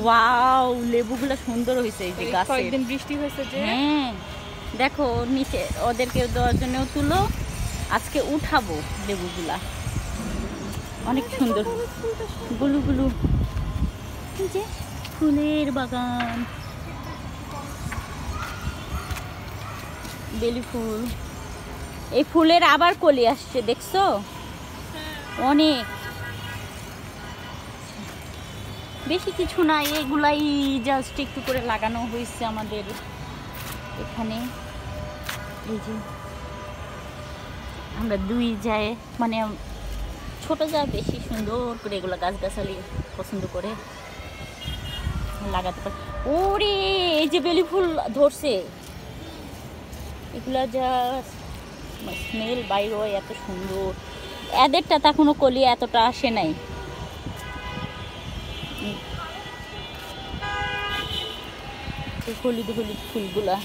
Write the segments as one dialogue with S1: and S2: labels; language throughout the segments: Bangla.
S1: ওয়াও, লেবুগুলো সুন্দর হয়েছে এই যে গাছে।
S2: কয়েকদিন বৃষ্টি হয়েছে যে।
S1: হ্যাঁ দেখো নিচে ওদেরকে দেওয়ার জন্যও তুলো, আজকে উঠাবো লেবুগুলা, অনেক সুন্দর গুলু গুলু। এই যে ফুলের বাগান, বেলি ফুল। এই ফুলের আবার কলি আসছে দেখছো, অনেক, বেশি কিছু না, এগুলাই জাস্ট একটু করে লাগানো হয়েছে আমাদের এখানে। এই যে আমরা দুই যায়, মানে ছোট যা বেশি সুন্দর করে এগুলো গাছগাছালি পছন্দ করে লাগাতে পারে। ওরে এই যে বেলি ফুল ধরছে, এগুলা যা স্মেল বাইর হয় এত সুন্দর। এদেরটা তা কোনো কলি এতটা আসে নাই। হলুদ হলুদ ফুলগুলা,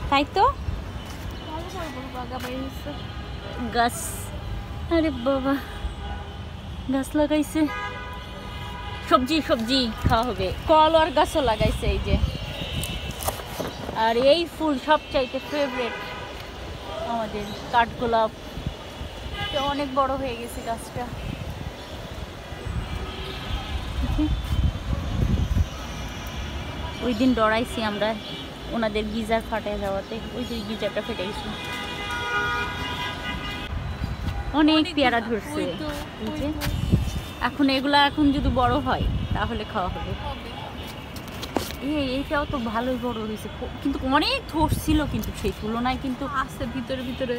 S1: তাই তো গাছ, আরে বাবা গাছ লাগাইছে, সবজি সবজি খাওয়া হবে। কলার গাছও লাগাইছে এই যে। আর এই ফুল সবচাইতে ফেভারিট আমাদের, কাঠগোলাপ, অনেক বড় হয়ে গেছে গাছটা। ওই দিন ডরাইছি আমরা ওনাদের গিজার ফাটায় যাওয়াতে, ওই যে গিজারটা ফেটে গেছে। অনেক পেয়ারা ধরছে এখন, এগুলা এখন যদি বড় হয় তাহলে খাওয়া হবে। এইটাও তো ভালোই বড় হয়েছে, কিন্তু অনেক ধরছিল, কিন্তু সেই তুলনায় কিন্তু
S2: আছে ভিতরে ভিতরে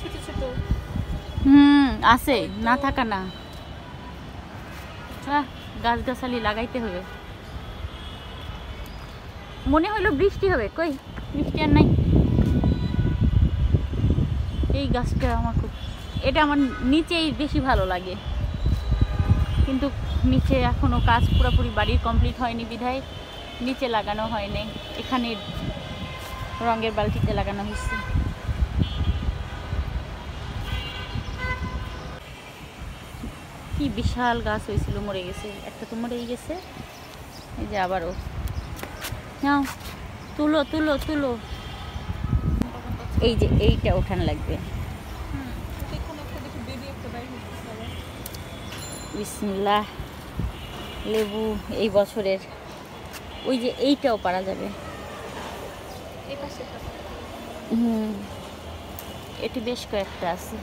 S2: ছোট ছোট।
S1: আছে, না থাকা না। গাছগাছালি লাগাইতে হবে। মনে হইলো বৃষ্টি হবে, কই বৃষ্টি আর নাই। এই গাছটা আমার খুব, এটা আমার নিচেই বেশি ভালো লাগে, কিন্তু নিচে এখনো কাজ পুরোপুরি বাড়ির কমপ্লিট হয়নি বিধায় নিচে লাগানো হয়নি। এখানে রঙের বালতিতে লাগানো হয়েছে। কি বিশাল গাছ হয়েছিল, মরে গেছে, একটা তো মরেই গেছে। এই যে আবারও নাও, তুলো তুলো তুলো। এই যে এইটা ওঠান লাগবে। বিসমিল্লাহ, লেবু এই বছরের। ওই যে এইটাও পারা যাবে। এটি বেশ কয়েকটা আছে,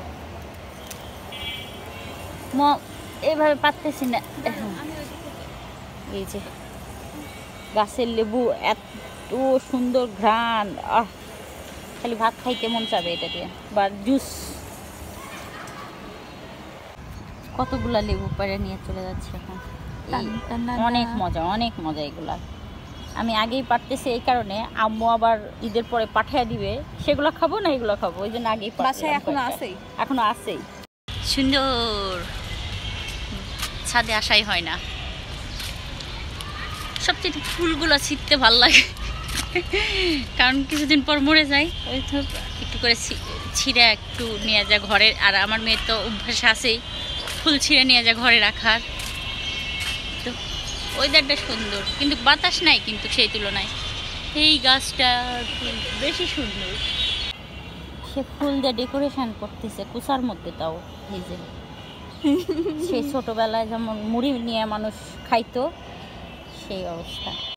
S1: এইভাবে পারতেছি না। এই যে গাছের লেবু, এত সুন্দর ঘ্রাণ, খালি ভাত খাইতে মন চাবে এটা দিয়ে, বা জুস। কতগুলা লেবু পাড়ে নিয়ে চলে যাচ্ছে এখন। অনেক মজা, অনেক মজা এগুলা। আমি আগেই পারতেছি এই কারণে, আম্মু আবার ঈদের পরে পাঠিয়ে দিবে, সেগুলো খাবো না এগুলো খাবো, ওই জন্য আগেই
S2: এখনো আছেই,
S1: এখনো আছেই। সুন্দর, ছাদে আসাই হয় না। সবচেয়ে ফুলগুলো ছিটতে ভাল লাগে, কারণ কিছুদিন পর মরে যায়। ওই তো একটু করে ছিঁড়ে একটু নিয়ে যায় ঘরে। আর আমার মেয়ের তো অভ্যাস আছেই ফুল ছিঁড়ে নিয়ে যায় ঘরে রাখার। তো ওয়েদারটা সুন্দর, কিন্তু বাতাস নাই কিন্তু সেই তুলনায়। এই গাছটা বেশি সুন্দর, সে ফুল দিয়ে ডেকোরেশন করতেছে কুচার মধ্যে, তাও এই যে সেই ছোটবেলায় যেমন মুড়ি নিয়ে মানুষ খাইতো সেই অবস্থা।